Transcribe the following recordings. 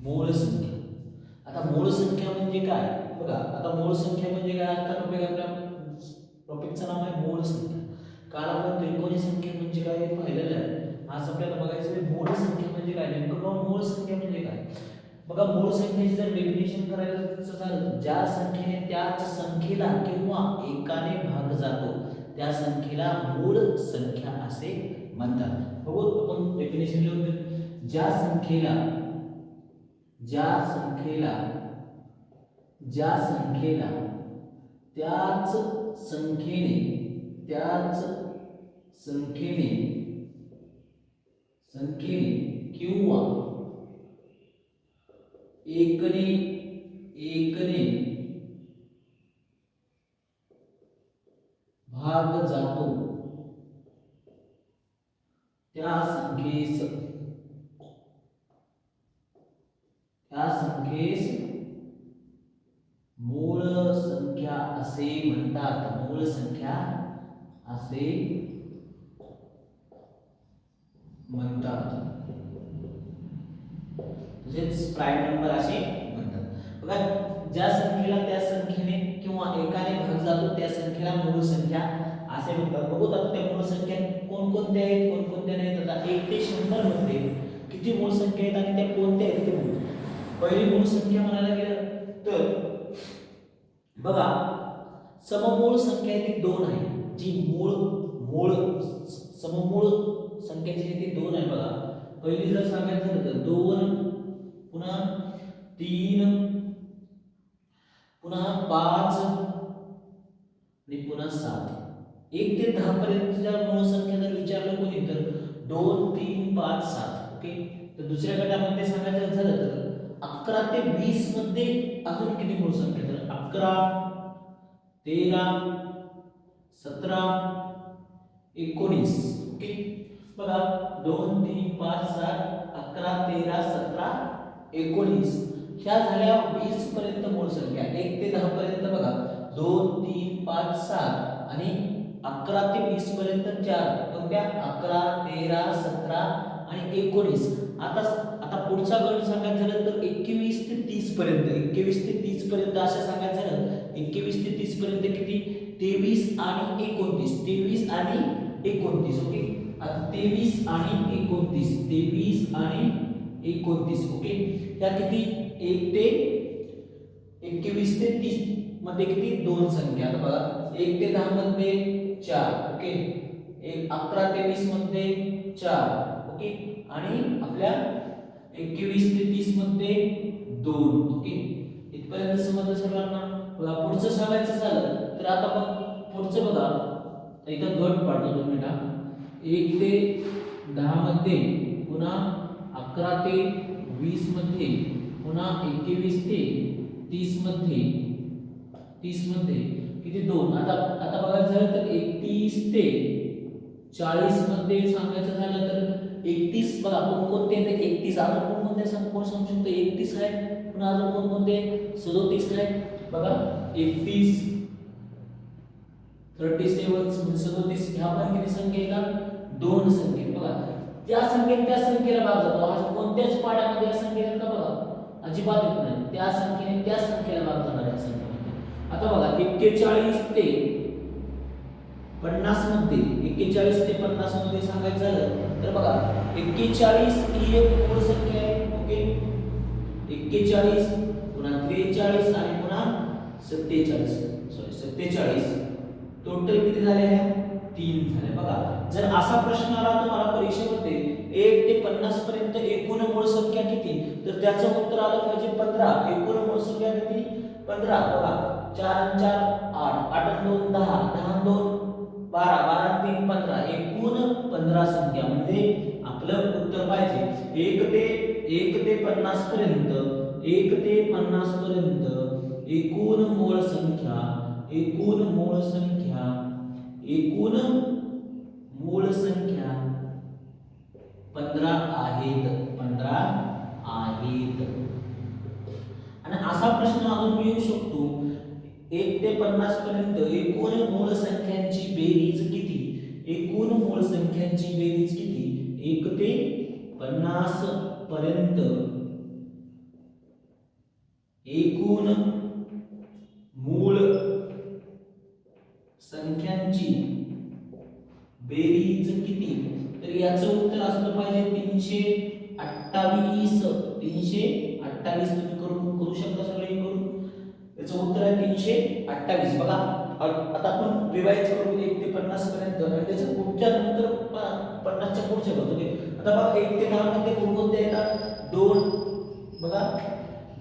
मूळ संख्या. आता मूळ संख्या म्हणजे काय बघा, आता मूळ संख्या म्हणजे काय, आता आपल्या टॉपिकचं नाव आहे मूळ संख्या. काल आपण त्रिकोणी संख्या म्हणजे काय हे पाहिलेलं आहे. आज आपल्याला बघायचं आहे मूळ संख्या म्हणजे काय, नेमकं मूळ संख्या म्हणजे काय. बघा, मूळ संख्येची जर डेफिनेशन करायचं झालं, ज्या संख्येने त्याच संख्येला किंवा एकाने भाग जातो त्या संख्येला मूळ संख्या असे म्हणतात. बघू आपण डेफिनेशन लिहून घेऊ. ज्या संख्येला त्याच संख्येने किंवा एकने भाग जातो त्या संख्येस मूळ संख्या असे म्हणतात. मूळ संख्या असे म्हणतात, म्हणजेच प्राईम नंबर असे म्हणतात. बघा, ज्या संख्येला त्या संख्येने किंवा एकाने भाग जातो त्या संख्येला मूळ संख्या असे म्हणतात. बघू आता त्या मूळ संख्या कोणकोणत्या आहेत कोणकोणत्या नाहीत. आता 1 ते 100 मध्ये किती मूळ संख्या आहेत आणि त्या कोणत्या आहेत ते बघू. पहिली मूळ संख्या म्हणायला गेलं तर बघा, सममूळ संख्या ती 2 आहे. जी मूळ सममूळ संख्या जी ती 2 आहे. बघा, पहिली जर सांगायचं झालं तर 2 पुन्हा 3 पुन्हा 5 आणि पुन्हा 7. 1 ते 10 पर्यंतच्या मूळ संख्या जर विचारलं कोणी तर 2 3 5 7. ओके, तर दुसऱ्या गटामध्ये सांगायचं झालं तर 11 ते 20 मध्ये अजून किती मूळ संख्या तर 11 13 17 19. ओके, बघा 2 3 5 7 11 13 17 19 ह्या झाल्या 20 पर्यंत मूळ संख्या. 1 ते 10 पर्यंत बघा 2 3 5 7 आणि 11 ते 20 पर्यंत 4. कोणत्या 11 13 17 आणि 19. आता पुढचा गट सांगायचं झालं तर 21 ते 30 पर्यंत. 21 ते 30 पर्यंत असं सांगायचं झालं. 21 ते 30 पर्यंत किती 23 आणि 29. 23 आणि 29. ओके, आता 23 आणि 29 23 आणि 29. ओके, ह्या किती 1 ते 21 ते 30 मध्ये किती 2 संख्या. आता बघा 1 ते 10 मध्ये 4. ओके, 11 ते 20 मध्ये 4. ओके, आणि आपल्या 21 ते 30 मध्ये 2. ओके, इथपर्यंत समजलं सर्वांना. बघा, पुढचं सांगायचं झालं तर आता मग पुढचं बघा, इथं गट पाडतो 2 मिनिटं. 1 ते 10 मध्ये पुन्हा 11 ते 20 मध्ये पुन्हा 21 ते 30 मध्ये किती 2. आता बघायचं झालं तर 31 ते 40 मध्ये सांगायचं झालं तर 31. बघा कोणकोणते आहेत 31. अजून कोणकोणते कोण सांगू शकतो 31 आहे. पुन्हा अजून कोणकोणते 37 आहे. बघा 31 37 37 ह्या पण किती संख्या येतात 2 संख्या. बघा, त्या संख्येला भाग जातो. आज कोणत्याच पाड्यामध्ये या संख्येला का बघा अजिबात येत नाही. त्या संख्येने त्या संख्येला भाग जाणार या संख्येमध्ये. आता बघा 41 ते 50 मध्ये 41 ते 50 मध्ये सांगायचं झालं तर बघा 41 ही एक मूळ संख्या आहे. ओके, 41 पुन्हा 43 आणि पुन्हा 47 टोटल किती झाले 3 झाले. बघा, जर असा प्रश्न आला तुम्हाला परीक्षेमध्ये 1 ते 50 पर्यंत एकूण मूळ संख्या किती तर त्याचं उत्तर आलं पाहिजे 15. एकूण मूळ संख्या किती 15. बघा 4 आणि 4 8 8 आणि 2 10 10 आणि 2 12 12 आणि 3 15. एकूण 15 संख्या म्हणजे आपलं उत्तर पाहिजे 1 ते 50 पर्यंत. 1 ते 50 पर्यंत एकूण मूळ संख्या 15 आहेत. 15 आहेत. आणि असा प्रश्न अजून येऊ शकतो 1 ते 50 पर्यंत एकूण मूळ संख्यांची बेरीज किती. एकूण मूळ संख्यांची बेरीज किती 1 ते 50 पर्यंत एकूण मूळ संख्यांची बेरीज किती? तर याचं उत्तर असलं पाहिजे 328. 328 तुम्ही करू शकता सगळे करून. याचं उत्तर आहे 328. बघा आता आपण रिवाइज करू 1 ते 50 पर्यंत आणि त्याच्या पुढच्या नंतर 50 च्या पुढच्या करतो. आता बघा 1 ते 10 मध्ये कोणकोणते येतात? 2 बघा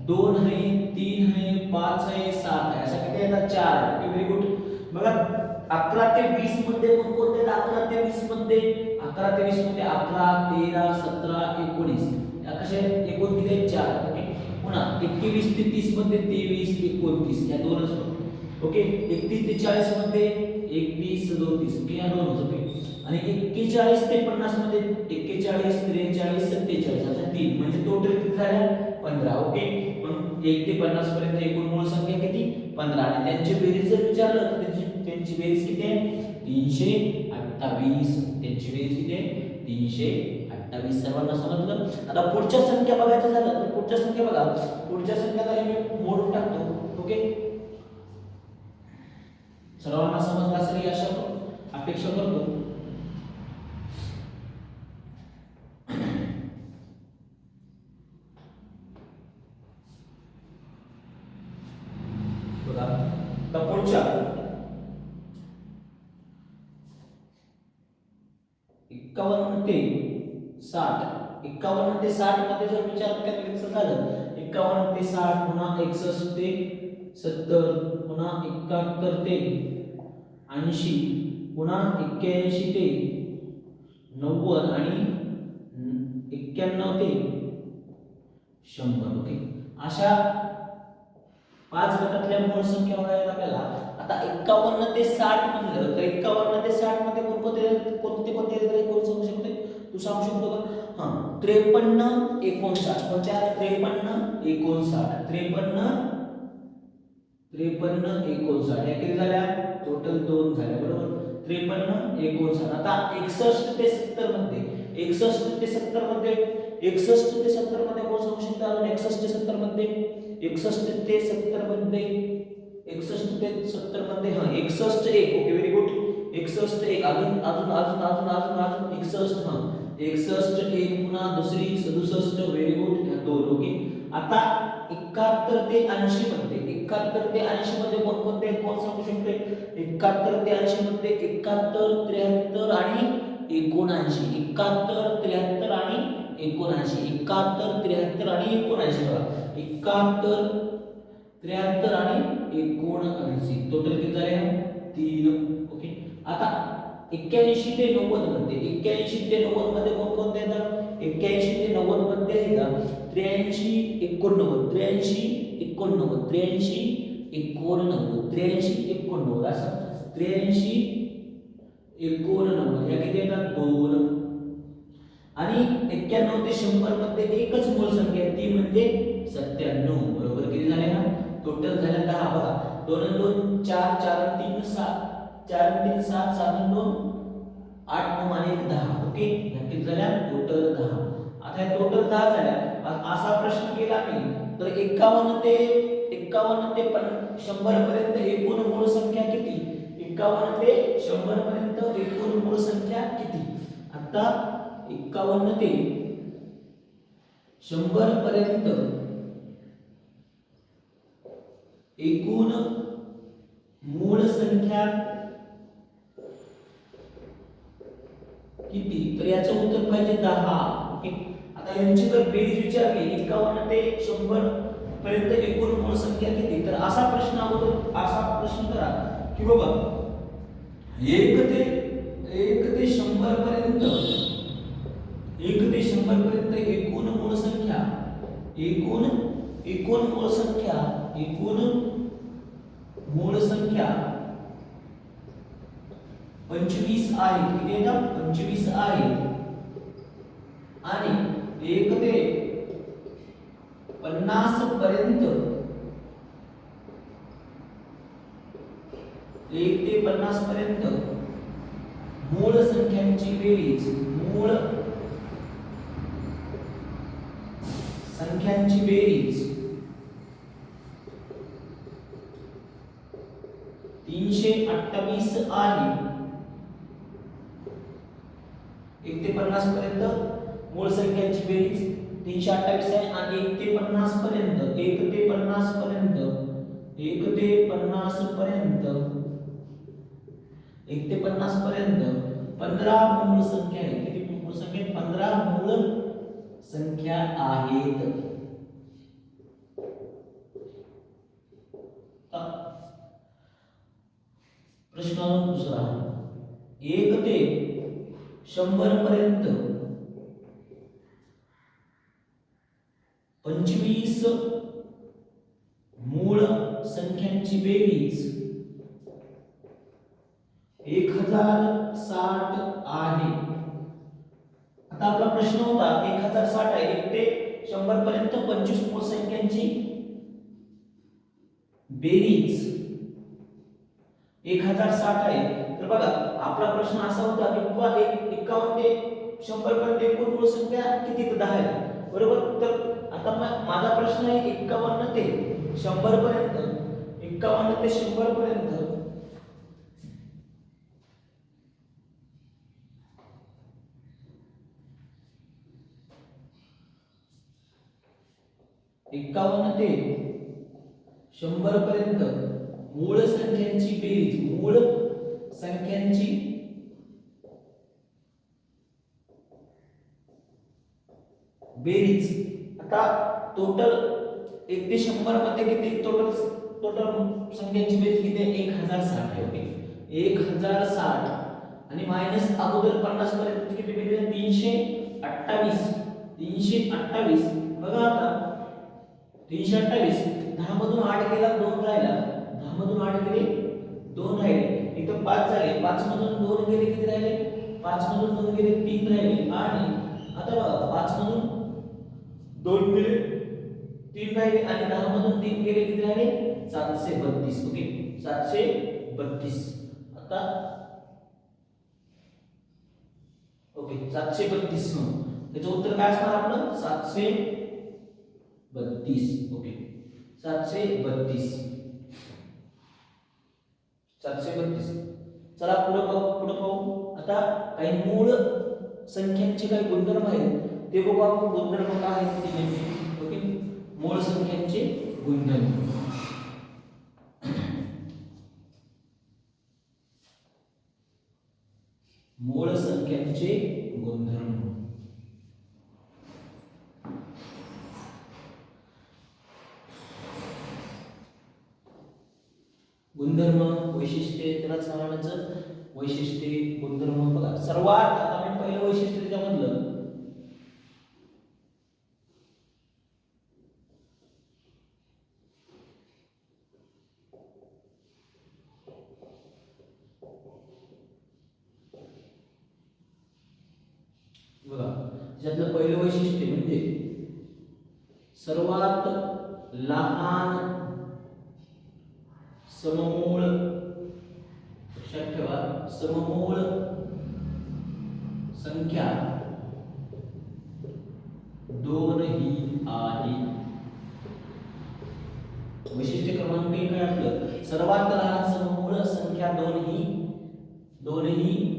2 आहे, 3 आहे, 5 आहे, 7 आहे. अशा किती येतात? 4. Okay very good. बघा 11 ते 20 मध्ये कोणकोणते येतात? 11 ते 20 मध्ये 11 ते 20 मध्ये 11, 13, 17, 19. या कशा एकूण किती आहेत? 4. ओके. पुन्हा 21 ते 30 मध्ये 23, 29 या दोनच. ओके. 31 ते 40 मध्ये 31, 34. ओके या दोनच. ओके. आणि 41 ते 50 मध्ये 41, 43, 47 अशा 3. म्हणजे टोटल किती झाल्या? 15. ओके. मग 1 ते 50 पर्यंत एकूण मूळ संख्या किती? 15. आणि त्यांची बेरीज जर विचारलं तर त्यांची बेरीज किती आहे? 328. त्यांची बेरीज किती आहे? 328. सर्वांना समजलं? आता पुढच्या संख्या बघायचं झालं तर पुढच्या संख्या बघा. पुढच्या संख्याला मी मोडून टाकतो. ओके. सर्वांना समजलं असेल अशा अपेक्षा करतो. बघा तर पुढच्या 51 ते 60. 51 ते 60 मध्ये जर विचार करायचं झालं 51 ते 60 पुन्हा 61 ते 70 पुन्हा 71 ते 80 पुन्हा 81 ते 90 आणि 91 ते 100. ओके. अशा 5 गटातल्या मूळ संख्या बघायला आपल्याला. आता 51 ते 60 म्हणलं तर 51 ते 60 मध्ये कोणते कोण सांगू शकते? तू सांगू शकतो का? हां 53, 59. कोणत्या? 53, 59. 53, 59 या किती झाल्या? टोटल 2 झाल्या. बरोबर. 53, 59. आता 61 ते 70 मध्ये 61 ते 70 मध्ये 61 ते 70 मध्ये कोण सांगू शकता? अजून 61 ते 70 मध्ये 61 ते 70 मध्ये 61 ते 70 मध्ये हां 61 1. Okay very good. 61 1 अजून अजून अजून अजून अजून अजून 61 हां 61 1 पुन्हा दुसरी 67. Very good. 2. ओके. आता 71 ते 80 मध्ये 71 ते 80 मध्ये कोणकोणते कोण सांगू शकते? 71 ते 80 मध्ये 71, 73 आणि 79. 71, 73 आणि 79. 71, 73 आणि 79. बघा 71, 73 आणि 79. टोटल किती झाले? 3. ओके. आता 81 ते 90 मध्ये 81 ते 90 मध्ये कोणकोणते येतात? 81 ते 90 मध्ये येतात 83, 89, 83, 89, 83, 89, 83, 89 असं 83, 89 या किती येतात? 2. आणि 91 ते 100 मध्ये एकच मूळ संख्या आहे ती म्हणजे 97. बरोबर. किती झाले? हा टोटल झाल्या 10. बघा 2 आणि 2 4, 4 आणि 3 7, 4 आणि 3 7, 7 आणि 2 8, 9 आणि 1 10. ओके. या किती झाल्या? टोटल 10. आता हे टोटल 10 झाल्या. असा प्रश्न केला मी तर 51 ते 100 पर्यंत एकूण मूळ संख्या किती? 51 ते 100 पर्यंत एकूण मूळ संख्या किती? आता 51 ते 100 पर्यंत एकूण मूळ संख्या किती? तर याचं उत्तर पाहिजे 10. ओके. आता यांची जर बेरीज विचारली 51 ते 100 पर्यंत एकूण मूळ संख्या किती? तर असा प्रश्न करा की बाबा 1 ते 100 पर्यंत 1 ते 100 पर्यंत एकूण मूळ संख्या एकूण मूळ संख्या 25 आहे. किती येतात? 25 आहे. आणि 1 ते 50 पर्यंत 1 ते 50 पर्यंत मूळ संख्यांची बेरीज 328 आहे. 1 ते 50 पर्यंत मूळ संख्यांची बेरीज 328 आहे आणि 1 ते 50 पर्यंत 1 ते 50 पर्यंत 1 ते 50 पर्यंत 1 ते 50 पर्यंत 15 मूळ संख्या आहेत. किती मूळ संख्या आहेत? 15 मूळ संख्या आहेत. प्रश्न दुसरा 1 ते 100 पर्यंत 25 मूळ संख्यांची बेरीज 1060 आहे. आता आपला प्रश्न होता 1060 आहे. 1 ते 100 पर्यंत 25 मूळ संख्यांची बेरीज 1060 आहे. तर बघा आपला प्रश्न असा होता की बाबा 51 ते 100 पर्यंत एकूण मूळ संख्या किती? 10 आहे, बरोबर. तर आता माझा प्रश्न आहे 51 ते 100 पर्यंत 51 ते 100 पर्यंत 51 ते 100 पर्यंत मूळ संख्यांची बेरीज मूळ संख्यांची बेरीज. आता टोटल 1 ते 100 मध्ये किती टोटल संख्यांची बेरीज किती आहे? 1060 आहे. ओके 1060 आणि मायनस अगोदर 50 पर्यंत किती बेरीज आहे? 328. 328 बघा आता 328 10 मधून 8 गेला 2 राहिला. 10 मधून 8 गेले 2 राहिले. इथं 5 झाले. 5 मधून 2 गेले किती राहिले? 5 मधून 2 गेले 3 राहिले. आणि आता बघा 5 मधून 2 गेले 3 राहिले आणि 10 मधून 3 गेले किती राहिले? 732. ओके 732. आता ओके 732 त्याचं उत्तर काय असणार आपलं? 732. ओके 732. 732. चला पुढे पाहू. आता काही मूळ संख्यांचे काही गुणधर्म आहेत ते बघू आपण. गुणधर्म काय आहेत ते नेमके? ओके मूळ संख्यांचे गुणधर्म. मूळ संख्यांचे गुणधर्म. गुणधर्म वैशिष्ट्ये त्याला सांगण्याचं वैशिष्ट्ये गुणधर्म बघा. सर्वात आता मी पहिलं वैशिष्ट्य त्याच्यामधलं बघा. त्याच्यातलं पहिलं वैशिष्ट्य म्हणजे सर्वात लहान सममूळ. लक्षात ठेवा सममूळ संख्या 2 ही आहे. वैशिष्ट्य क्रमांक 1 काय आपलं? सर्वात लहान सममूळ संख्या 2 ही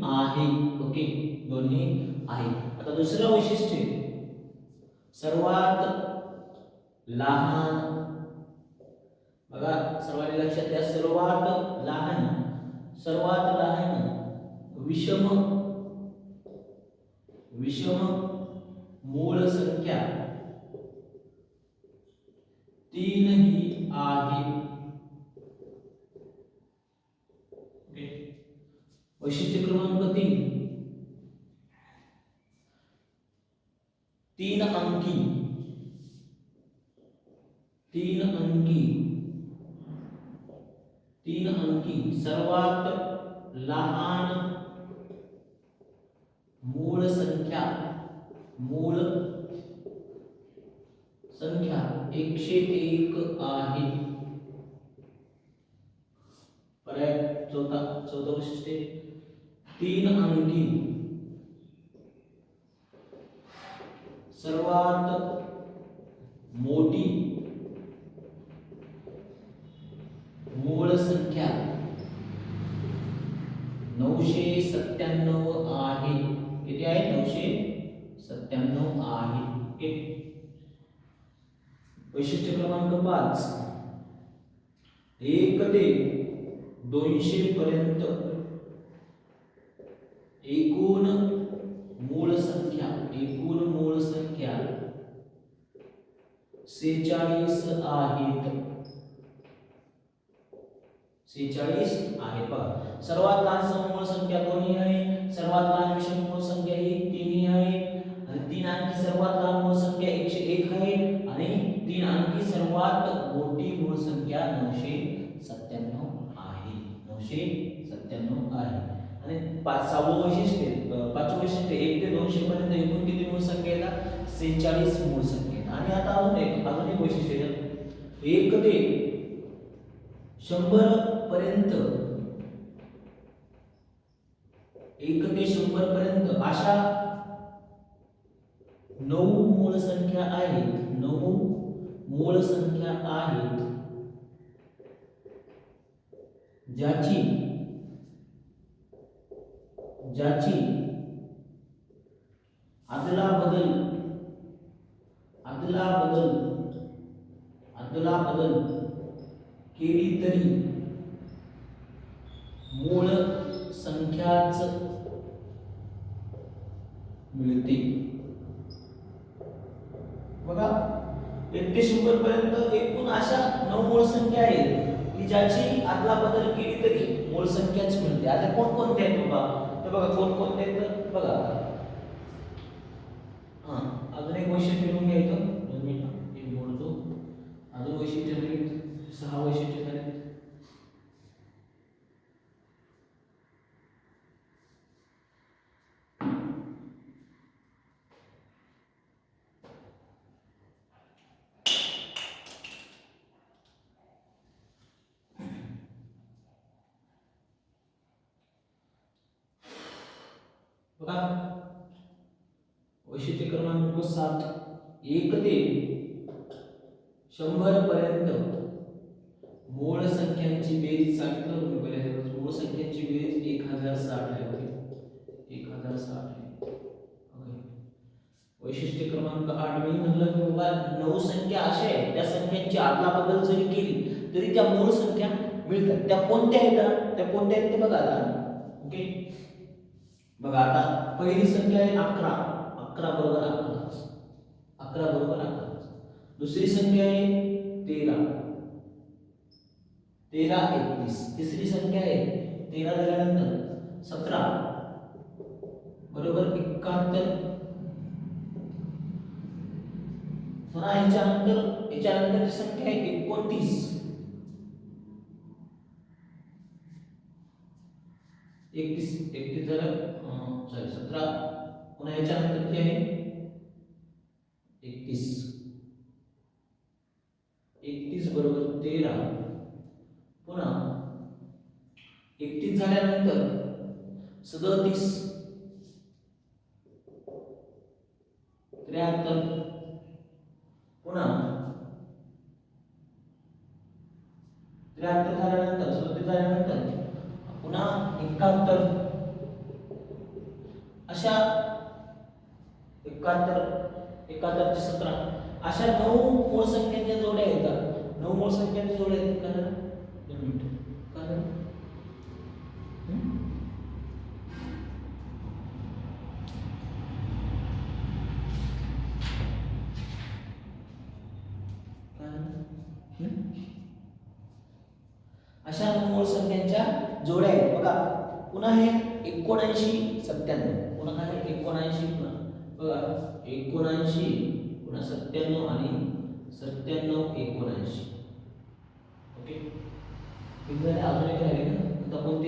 आहे. ओके 2 ही आहे. आता दुसरं वैशिष्ट्य सर्वात लहान. बघा सर्वांनी लक्षात द्या सर्वात लहान विषम मूळ संख्या 3 ही आहे. ओके वैशिष्ट्य क्रमांक 3 अंकी 3 अंकी सर्वात लहान मूळ संख्या 101 आहे. पर्याय चौथा वैशिष्ट्य 3 अंकी सर्वात मोठी मूळ संख्या 997 आहे. किती आहे? 997 आहे. ओके. वैशिष्ट्य क्रमांक 5, 1 ते 200 पर्यंत एकूण मूळ संख्या 46 आहेत. 46 आहेत. बघा, सर्वात लहान सममूळ संख्या कोणी आहे? सर्वात लहान विषममूळ संख्या ही 3 ही आहे, आणि 3 आणखी सर्वात लहान मूळ संख्या 101 आहे, आणि 3 आणखी सर्वात मोठी मूळ संख्या 997 आहे. 997 आहे. आणि पाचवं वैशिष्ट्य 1 ते 200 पर्यंत एकूण किती मूळ संख्या येतात? 46 मूळ संख्या येतात. आणि आता अजून एक वैशिष्ट्य आहे, 1 ते 100 पर्यंत 1 ते 100 पर्यंत अशा 9 मूळ संख्या आहेत. 9 मूळ संख्या आहेत ज्याची अदला बदल केली तरी मूळ संख्याच मिळते. बघा, 1 ते 100 पर्यंत एकूण अशा 9 मूळ संख्या आहेत की ज्याची अदला बदल केली तरी मूळ संख्याच मिळते. आता कोणकोणते आहेत बाबा? तर बघा कोणकोणते आहेत. बघा, अजून एक वैशिष्ट्य लिहून घ्यायचं. 2 मिनिट एक बोलतो. अजून वैशिष्ट्य झाले 6 वैशिष्ट्य झाले. बघा, वैशिष्ट्य क्रमांक 7, 1 ते 100 पर्यंत मूळ संख्यांची बेरीज सांगितलं तुम्ही पहिले. मूळ संख्यांची बेरीज 1060 आहे. 1060 आहे. ओके. वैशिष्ट्य क्रमांक 8, मी म्हणलं की बाबा 9 संख्या अशा आहेत त्या संख्यांची अदला बदल जरी केली तरी त्या मूळ संख्या मिळतात. त्या कोणत्या आहेत? ते बघा आता. ओके. बघा, आता पहिली संख्या आहे 11. 11 बरोबर 11. 11 बरोबर 11. दुसरी संख्या आहे 13. 13 31. तिसरी संख्या आहे 13 झाल्यानंतर 17 बरोबर 71. पुन्हा याच्यानंतरची संख्या आहे 29. 31 झालं. सॉरी 17. पुन्हा याच्यानंतरची आहे 31 बरोबर 13. पुन्हा 31 झाल्यानंतर 37, 73. पुन्हा 73 झाल्यानंतर 37 झाल्यानंतर पुन्हा 71. अशा 71 चे 17 अशा 9 मूळ संख्यांच्या जोड्या येतात. 9 मूळ संख्यांच्या जोड्या आहेत. काय झालं? 2 मिनिटं. काय झालं? अशा 9 मूळ संख्यांच्या जोड्या आहेत. बघा, पुन्हा हे 79 97. पुन्हा काय? 79 पुन्हा बघा 79 पुन्हा 97 आणि 97 79. ओके. अजून एक राहिले ना. आता कोणते